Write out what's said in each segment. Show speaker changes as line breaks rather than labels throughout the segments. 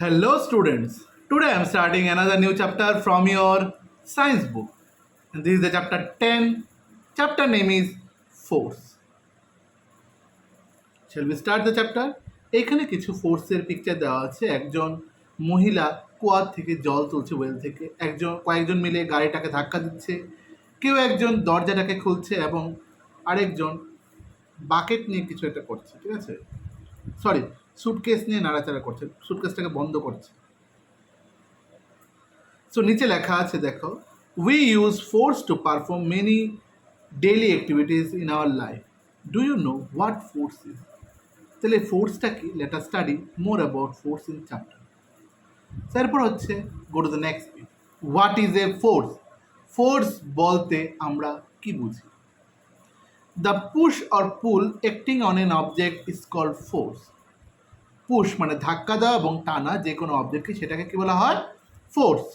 Hello students, today I am starting another new chapter from your science book. And this is the chapter 10. Chapter name is Force. Shall we start the chapter? এখানে কিছু ফোর্সের picture দেওয়া আছে। একজন মহিলা কুয়া থেকে জল তুলছে ওয়েল থেকে, কয়েকজন মিলে গাড়িটাকে ধাক্কা দিচ্ছে, কেউ একজন দরজাটাকে খুলছে এবং আরেকজন বাকেট নিয়ে কিছু একটা করছে, ঠিক আছে, সরি সুটকেস নিয়ে নাড়াচাড়া করছে, সুটকেসটাকে বন্ধ করছে। সো নিচে লেখা আছে দেখো, we use force to perform many daily activities in our life. Do you know what force is? তাহলে ফোর্সটা কি? Let us study more about force in chapter. তারপর হচ্ছে go to the next page. What is a force? Force বলতে আমরা কি বুঝি? The push or pull acting on an object is called force. Push মানে ধাক্কা দেওয়া এবং টানা যে কোনো অবজেক্টকে, সেটাকে কি বলা হয়? Force.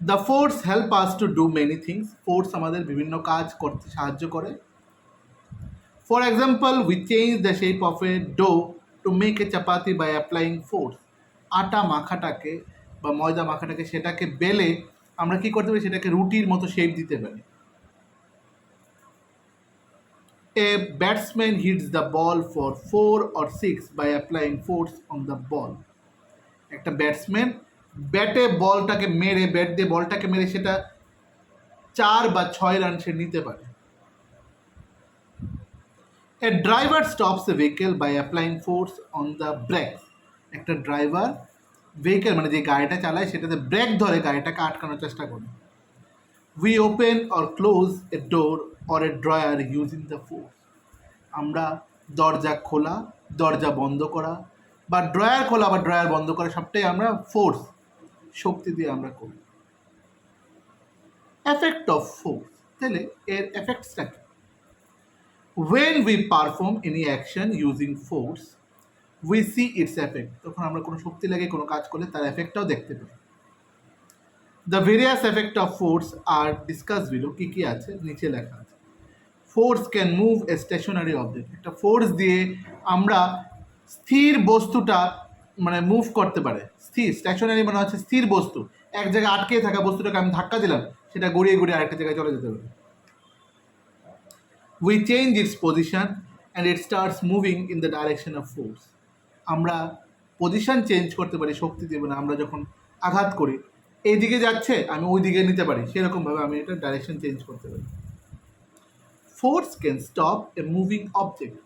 The force help us to do many things. Force আমাদের বিভিন্ন কাজ করতে সাহায্য করে। For example, we change the shape of a dough to make a chapati by applying force. আটা মাখাটাকে বা ময়দা মাখাটাকে সেটাকে বেলে আমরা কি করতে পারি? সেটাকে রুটির মতো শেপ দিতে পারি। A batsman hits the ball for 4 or 6 by applying force on the ball. একটা ব্যাটসম্যান ব্যাটে বলটাকে মেরে, ব্যাট দিয়ে বলটাকে মেরে সেটা 4 বা 6 রান সে নিতে পারে। A driver stops a vehicle by applying force on the brakes. একটা ড্রাইভার ভেহিকেল মানে যে গাড়িটা চালায় সেটাতে ব্রেক ধরে গাড়িটাকে আটকানোর চেষ্টা করে। We open or close A door or a drawer using the force. আমরা দরজা খোলা, দরজা বন্ধ করা বা ড্রয়ার খোলা বা ড্রয়ার বন্ধ করা সবটাই আমরা ফোর্স, শক্তি দিয়ে আমরা করি। এফেক্ট অফ ফোর্স, তাহলে এর এফেক্টসটা কি? When we perform any action using force, we see its effect. তখন আমরা কোনো শক্তি লাগে কোনো কাজ করলে তার এফেক্টটাও দেখতে পাই। The various effect of force are discussed below. কি কি আছে নিচে লেখা আছে। Force can move a stationary object. একটা ফোর্স দিয়ে আমরা স্থির বস্তুটা মানে মুভ করতে পারে। স্থির, স্টেশনারি মানে হচ্ছে স্থির বস্তু, এক জায়গায় আটকে থাকা বস্তুটাকে আমি ধাক্কা দিলাম, সেটা গড়িয়ে গড়িয়ে আরেকটা জায়গায় চলে যেতে পারে। We change its position and it starts moving in the direction of force. আমরা পজিশন চেঞ্জ করতে পারি শক্তি দেব না। আমরা যখন আঘাত করি, এই দিকে যাচ্ছে আমি ওই দিকে নিতে পারি, সেরকমভাবে আমি এটা ডাইরেকশন চেঞ্জ করতে পারি। Force can stop A moving object.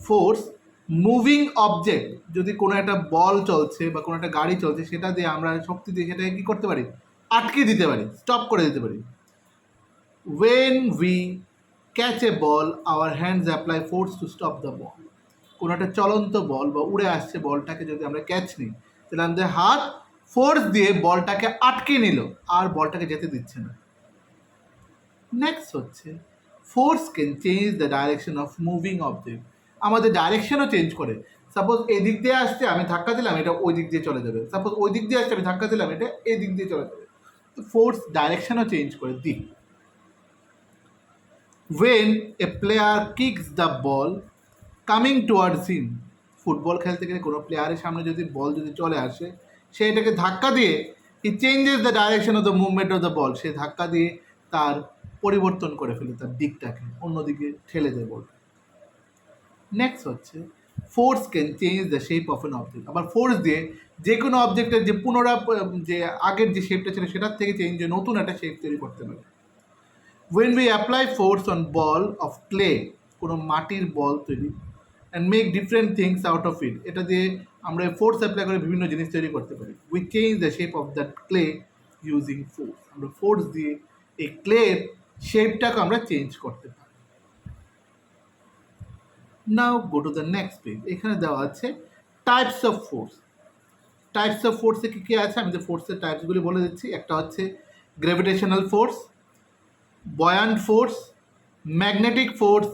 Force moving object, যদি কোনো একটা বল চলছে বা কোনো একটা গাড়ি চলছে, সেটা দিয়ে আমরা শক্তি দিয়ে সেটাকে কী করতে পারি? আটকে দিতে পারি, স্টপ করে দিতে পারি। When we catch a ball hour hands apply force to stop the ball. কোনো একটা চলন্ত বল বা উড়ে আসছে বলটাকে যদি আমরা ক্যাচ নিই, তাহলে আমাদের হাত ফোর্স দিয়ে বলটাকে আটকে নিল, আর বলটাকে যেতে দিচ্ছে না। নেক্সট হচ্ছে force can change the direction of moving object. আমাদের ডাইরেকশনও চেঞ্জ করে। সাপোজ এই দিক দিয়ে আসছে, আমি ধাক্কা দিলাম, এটা ওই দিক দিয়ে চলে যাবে। সাপোজ ওই দিক দিয়ে আসছে, আমি ধাক্কা দিলাম, এটা এই দিক দিয়ে চলে যাবে। তো ফোর্স ডাইরেকশনও চেঞ্জ করে দিক। When a player kicks the ball coming towards him, football খেলতে গেলে কোনো প্লেয়ারের সামনে যদি বল যদি চলে আসে, সে এটাকে ধাক্কা দিয়ে he changes the direction of the movement of the ball. সে ধাক্কা দিয়ে তার পরিবর্তন করে ফেলে, তার দিকটাকে অন্যদিকে ঠেলে দেয় বলটা। নেক্সট হচ্ছে force can change the shape of an object. আবার ফোর্স দিয়ে যে কোনো অবজেক্টের যে যে আগের যে শেপটা ছিল সেটার থেকে চেঞ্জ হয়ে নতুন একটা শেপ তৈরি করতে পারে। When we apply force on ball of clay, কোনো মাটির বল তৈরি, and make different things out of it, এটা দিয়ে আমরা ফোর্স অ্যাপ্লাই করে বিভিন্ন জিনিস তৈরি করতে পারি। We change the shape of that clay using force. আমরা ফোর্স দিয়ে এই ক্লের শেপটাকে আমরা চেঞ্জ করতে পারি। Now go to the next page. এখানে দেওয়া আছে types of force. Types of ফোর্সে কী কী আছে আমি যে ফোর্সের টাইপসগুলি বলে দিচ্ছি। একটা হচ্ছে gravitational force, buoyant force, magnetic force,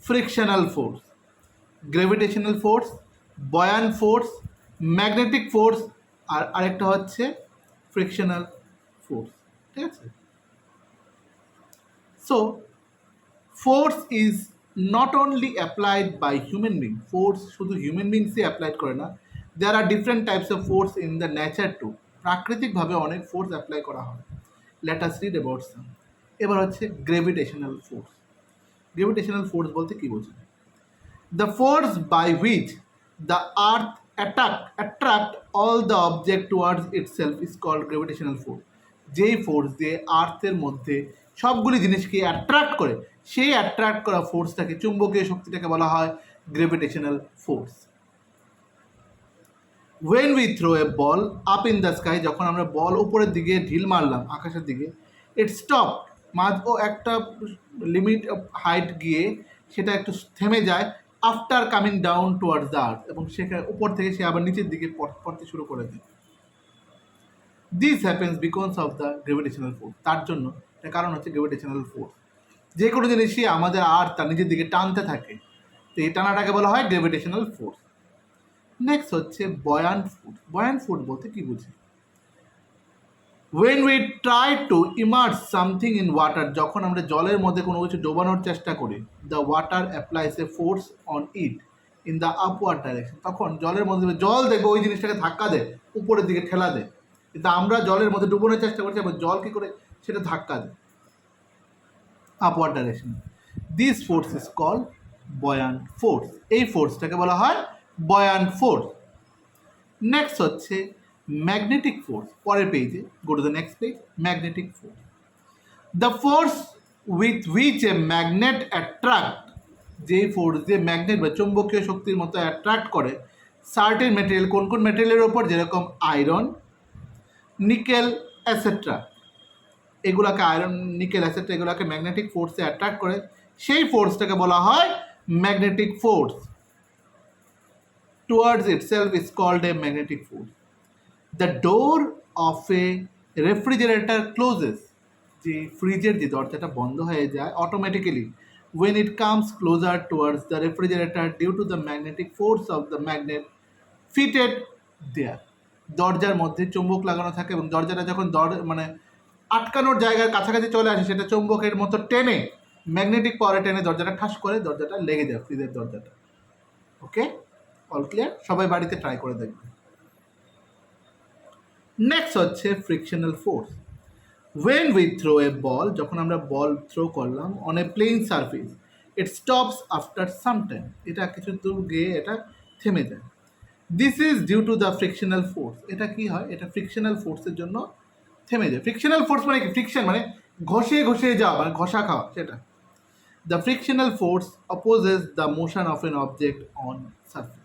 frictional force. Gravitational force, buoyant force, magnetic force আর আরেকটা হচ্ছে ফ্রিকশনাল ফোর্স, ঠিক আছে। So force is not only applied by human being. Force শুধু হিউম্যান বিংসই অ্যাপ্লাইড করে না, there are different types of force in the nature too, প্রাকৃতিকভাবে অনেক ফোর্স অ্যাপ্লাই করা হয়। Let us read about some. এবার হচ্ছে গ্রেভিটেশনাল ফোর্স। গ্রেভিটেশনাল ফোর্স বলতে কী বোঝায়? The force by which the earth attract all the object towards itself is called gravitational force. যেই force দিয়ে আর্থের মধ্যে সবগুলি জিনিসকে অ্যাট্রাক্ট করে, সেই অ্যাট্রাক্ট করা ফোর্সটাকে, চুম্বকীয় শক্তিটাকে বলা হয় গ্রেভিটেশনাল force. When we throw a ball up in the sky, যখন আমরা বল উপরের দিকে ঢিল মারলাম আকাশের দিকে, it stopped, ও একটা লিমিট অফ হাইট গিয়ে সেটা একটু থেমে যায়, after coming down towards the earth, এবং সেখানে উপর থেকে সে আবার নিচের দিকে পড়তে শুরু করে দেয়। This happens because of the গ্রেভিটেশনাল force. তার জন্য এর কারণ হচ্ছে গ্রেভিটেশনাল ফোর্স। যে কোনো জিনিসই আমাদের আর্থ তার নিজের দিকে টানতে থাকে, তো এই টানাটাকে বলা হয় গ্রেভিটেশনাল ফোর্স। নেক্সট হচ্ছে বয়ান্ট ফুড। বয়ান্ট ফুড বলতে কি বুঝি? When we try to immerse something in water, যখন আমরা জলের মধ্যে কোনো কিছু ডোবানোর চেষ্টা করি, the water applies a force on it in the upward direction, তখন জলের মধ্যে জল দেখবে ওই জিনিসটাকে ধাক্কা দেয়, উপরের দিকে ঠেলা দেয়। কিন্তু আমরা জলের মধ্যে ডুবানোর চেষ্টা করছি, আবার জল কী করে সেটা ধাক্কা দেয় upward direction. This force is called buoyant force. এই ফোর্সটাকে বলা হয় বয়ান্ট ফোর্স। নেক্সট হচ্ছে ম্যাগনেটিক ফোর্স। পরের পেজে go to the next page. Magnetic force, the force with which a magnet attract, যে ফোর্স দিয়ে ম্যাগনেট বা চৌম্বকীয় শক্তির মতো অ্যাট্রাক্ট করে সার্টেন মেটেরিয়াল, কোন কোন মেটেরিয়ালের ওপর, যেরকম আয়রন, নিকেল অ্যাসেট্রা, এগুলাকে আয়রন, নিকেল অ্যাসেট্রা এগুলাকে ম্যাগনেটিক ফোর্সে অ্যাট্রাক্ট করে, সেই ফোর্সটাকে বলা হয় magnetic force. Towards itself is called a magnetic force. The door of a refrigerator closes, যে ফ্রিজের যে দরজাটা বন্ধ হয়ে যায় automatically when it comes closer towards the refrigerator due to the magnetic force of the magnet fitted there. দরজার মধ্যে চুম্বক লাগানো থাকে এবং দরজাটা যখন মানে আটকানোর জায়গার কাছাকাছি চলে আসে, সেটা চুম্বকের মতো টেনে, ম্যাগনেটিক পাওয়ারে টেনে দরজাটা ঠাস করে দরজাটা লেগে যায়, ফ্রিজের দরজাটা। Okay, all clear? সবাই বাড়িতে ট্রাই করে দেখবে। নেক্সট হচ্ছে frictional force. When we throw a ball, যখন আমরা বল থ্রো করলাম on a plane surface, it stops after some time, এটা কিছু দূর গিয়ে এটা থেমে যায়। This is due to the frictional force. এটা কি হয়? এটা ফ্রিকশনাল ফোর্সের জন্য থেমে যায়। ফ্রিকশনাল ফোর্স মানে কি? ফ্রিকশন মানে ঘষে ঘষে যাওয়া, মানে ঘষা খাওয়া, সেটা। The frictional force opposes the motion of an object on surface.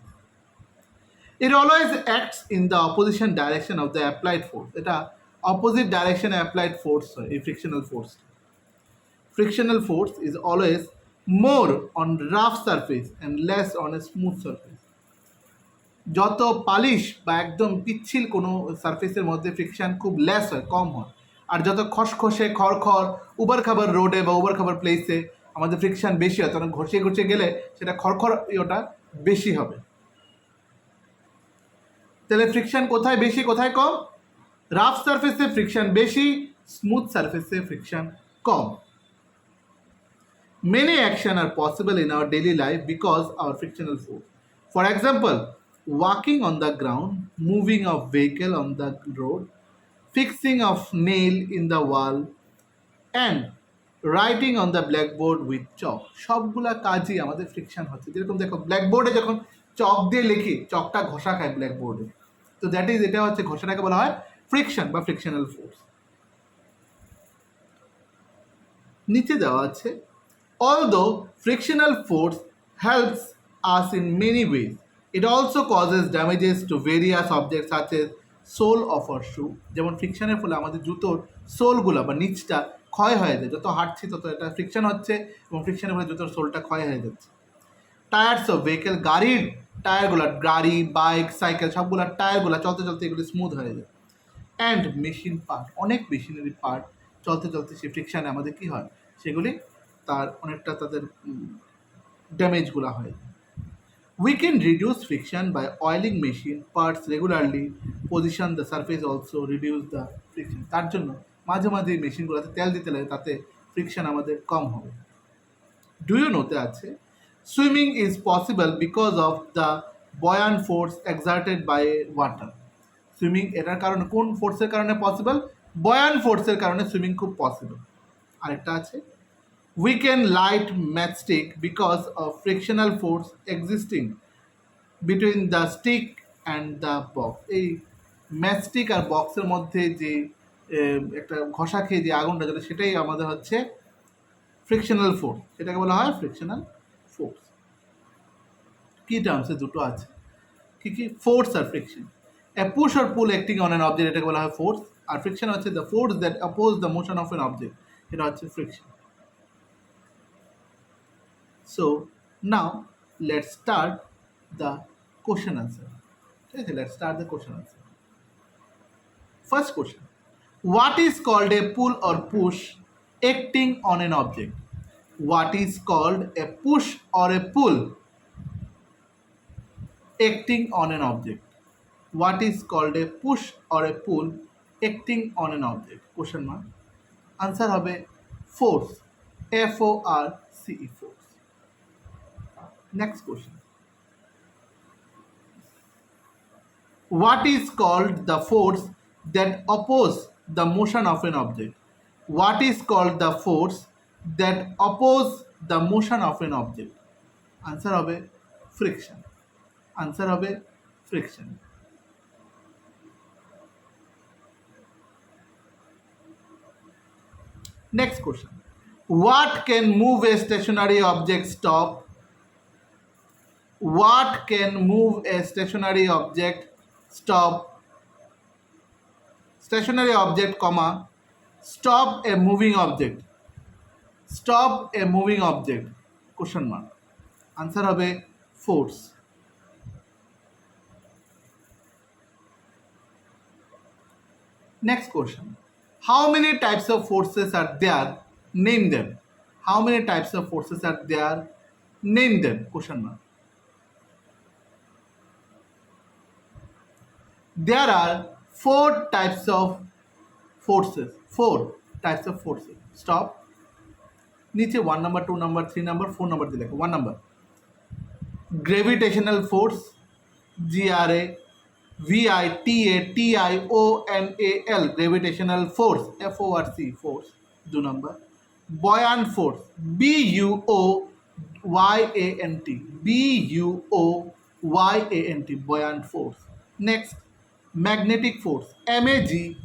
It always acts in the opposition direction of the applied force. এটা opposite direction applied force হয় এই frictional force. Frictional force is always more on rough surface and less on a smooth surface. যত polish বা একদম পিচ্ছিল কোনো সারফেসের মধ্যে ফ্রিকশন খুব লেস হয়, কম হয়। আর যত খসখসে খড়খড় উবার খাবার রোডে বা উবার খাবার প্লেসে আমাদের ফ্রিকশন বেশি হয়, তখন ঘষে ঘষে গেলে সেটা খড়খড় ইয়েটা বেশি হবে। তাহলে ফ্রিকশন কোথায় বেশি কোথায় কম? রাফ সারফেসে ফ্রিকশন বেশি, স্মুথ সারফেসে friction com. Many actions are possible in our daily life because our frictional force. For example, walking on the ground, moving of vehicle on the road, fixing of nail in the wall, and writing on the blackboard with chalk. সবগুলা কাজই আমাদের friction হচ্ছে। যেরকম দেখো ব্ল্যাকবোর্ডে যখন চক দিয়ে লিখি, চকটা ঘষা খায় ব্ল্যাকবোর্ডে, তো দ্যাট ইজ, এটা হচ্ছে ঘষাটাকে বলা হয় ফ্রিকশন বা ফ্রিকশনাল ফোর্স। নিচে দেওয়া আছে, although frictional force helps us in many ways, it also causes damages to various objects such as sole of our shoe. যেমন ফ্রিকশনের ফলে আমাদের জুতোর সোলগুলো বা নিচটা ক্ষয় হয়ে যায়, যত হাঁটছি তত এটা ফ্রিকশন হচ্ছে এবং ফ্রিকশনের ফলে জুতোর সোলটা ক্ষয় হয়ে যাচ্ছে। টায়ার্স অফ ভেহিকেল, গাড়ির টায়ারগুলো, গাড়ি, বাইক, সাইকেল সবগুলো টায়ারগুলো চলতে চলতে এগুলো স্মুথ হয়ে যায়। অ্যান্ড মেশিন পার্ট, অনেক মেশিনারি পার্ট চলতে চলতে সেই ফ্রিকশানে আমাদের কী হয়, সেগুলি তার অনেকটা তাদের ড্যামেজগুলো হয়। We can reduce friction by oiling machine parts regularly, position the surface also reduce the friction. তার জন্য মাঝে মাঝে এই মেশিনগুলোতে তেল দিতে লাগে, তাতে ফ্রিকশন আমাদের কম হবে। ডু ইউ নোতে আছে, swimming is possible because of the buoyant force exerted by water. Swimming এটার কারণে কোন ফোর্সের কারণে পসিবল? বয়ান ফোর্সের কারণে সুইমিং খুব পসিবল। আরেকটা আছে we can light matchstick because of frictional force existing between the stick and the box। এই ম্যাচস্টিক আর বক্সের মধ্যে যে একটা ঘষা খেয়ে যে আগুনটা জ্বলে সেটাই আমাদের হচ্ছে ফ্রিকশনাল ফোর্স, এটাকে বলা হয় ফ্রিকশনাল ফোর্স। কি টার্মসে দুটো আছে, কি কি? ফোর্স আর friction. A push or pull acting on an object, এটাকে বলা হয় ফোর্স। আর ফ্রিকশন হচ্ছে the force that oppose the motion of an object, এটা হচ্ছে friction. So now let's start the question answer. ঠিক আছে, let's start the question answer. First question, what is called a pull or push acting on an object? What is called a push or a pull acting on an object? What is called a push or a pull acting on an object? Question mark. Answer হবে force, F-O-R-C-E, force. Next question. What is called the force that oppose the motion of an object? What is called the force that oppose the motion of an object? Answer হবে friction. Answer হবে friction. Next question. What can move a stationary object? Stop. What can move a stationary object? Stop. Stationary object, comma, stop a moving object. Stop a moving object. Question mark. Answer হবে force. Next question. How many types of forces are there? Name them. How many types of forces are there? Name them. Question mark. There are 4 types of forces. 4 types of forces. Stop. नीचे 1 number, 2 number, 3 number, 4 number दिले 1 number. Gravitational force, Gravitonal, gravitational force, FORC, force, 2 number. Buoyant force, Buoyant, buoyant force. Next, magnetic force, MAGNETIC,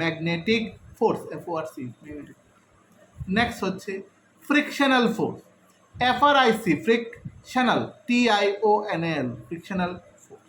magnetic force, FORC, magnetic. Next হচ্ছে frictional force, FRIC, frictional, TIONAL, frictional force.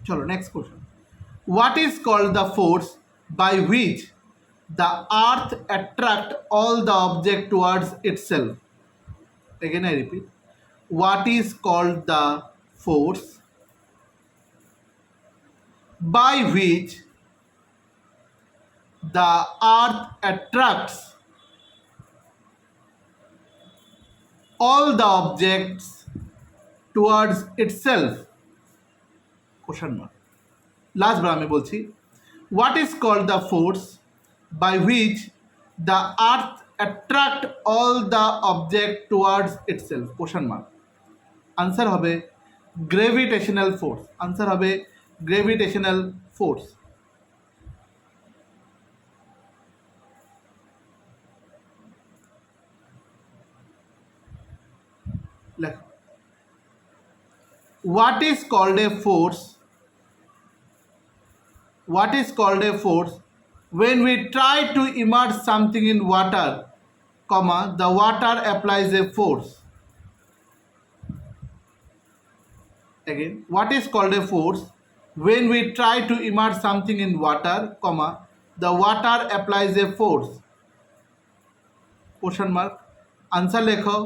চলো next question. What is called the force by which the earth attract all the object towards itself? Again I repeat, what is called the force by which the earth attracts all the objects towards itself? Question mark. Last বার আমি বলছি, what is called the force by which the earth attract all the object towards itself? Question mark. Answer হবে gravitational force. Answer হবে gravitational force. লেখো, what is called a force? What is called a force when we try to immerse something in water, comma, the water applies a force? Again, what is called a force when we try to immerse something in water, comma, the water applies a force, question mark, answer লেখো,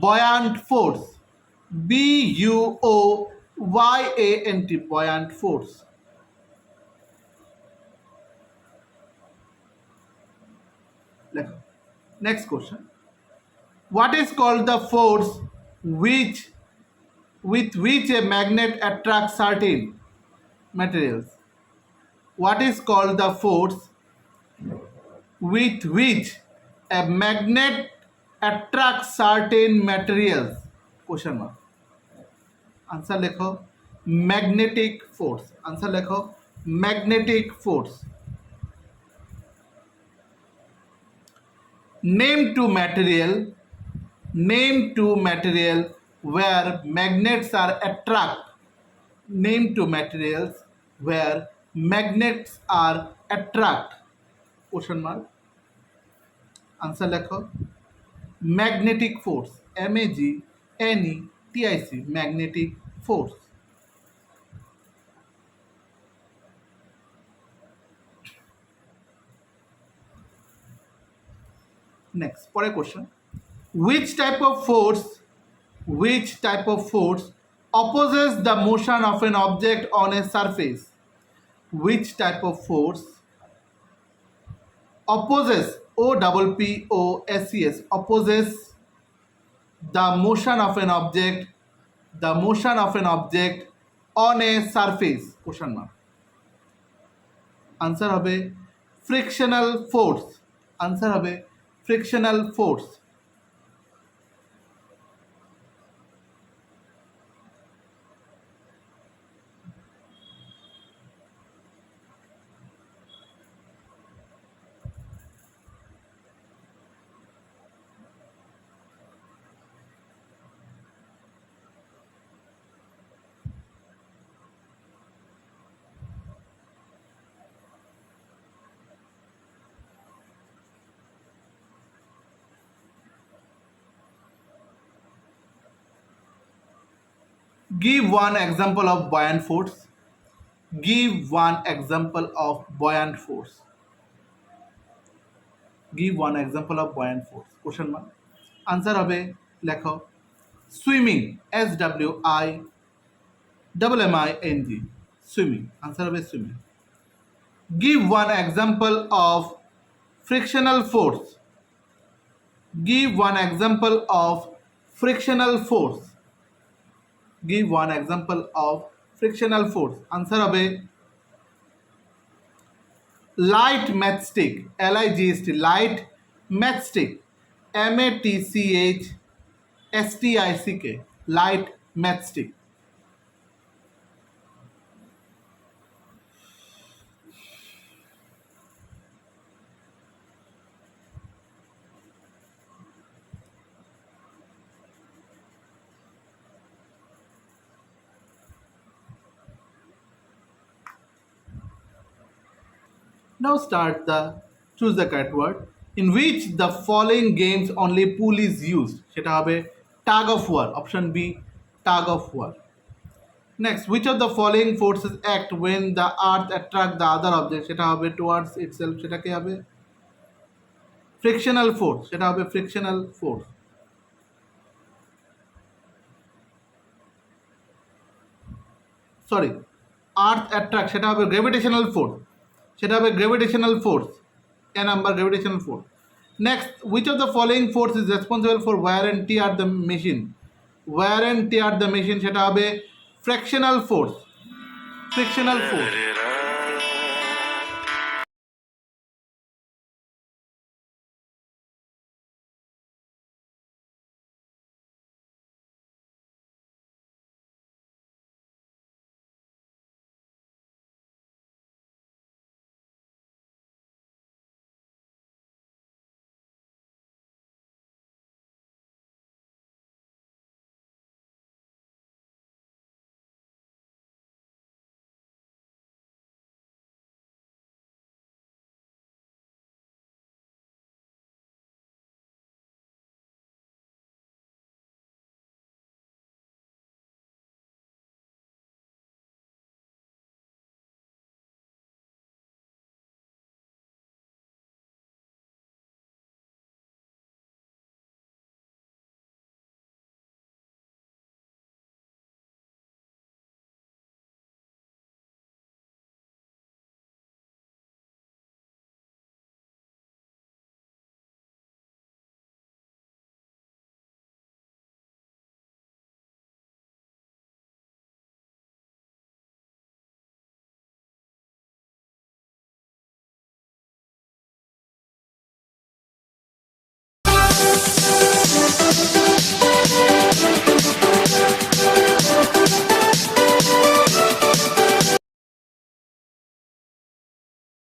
buoyant force, BUOYANT, buoyant force. লেখো। Next question, what is called the force with which a magnet attracts certain materials? What is called the force with which a magnet attracts certain materials? Question mark. Answer লেখো, magnetic force. Answer লেখো, magnetic force. Name two material where magnets are attract. Name two materials where magnets are attract. Question mark. Answer লেখো, magnetic force, MAGNETIC, magnetic force. Next, পরের question, which type of force opposes the motion of an object on a surface? Which type of force opposes, OPPOSES, opposes the motion of an object on a surface? Question mark. Answer হবে frictional force. Answer হবে frictional force. Give one example of buoyant force. Give one example of buoyant force. Give one example of buoyant force. Question mark. Answer হবে লেখো, swimming, SWIMMING, swimming. Answer হবে swimming. Give one example of frictional force. Give one example of frictional force. Give one example of frictional force. Answer হবে light matchstick, LIGHT, light matchstick, MATCHSTICK, light matchstick. Now start the choose the correct word. In which the following games only pool is used? সেটা হবে tug of war. Option B, tug of war. Next, which of the following forces act when the earth attract the other object? সেটা হবে towards itself. সেটা কি হবে? Frictional force. সেটা হবে frictional force. Sorry, earth attract সেটা হবে gravitational force. সেটা হবে gravitational force. A number, gravitational force. Next, which of the following force is responsible for wear and tear the machine? Wear and tear the machine সেটা হবে frictional force. Frictional force.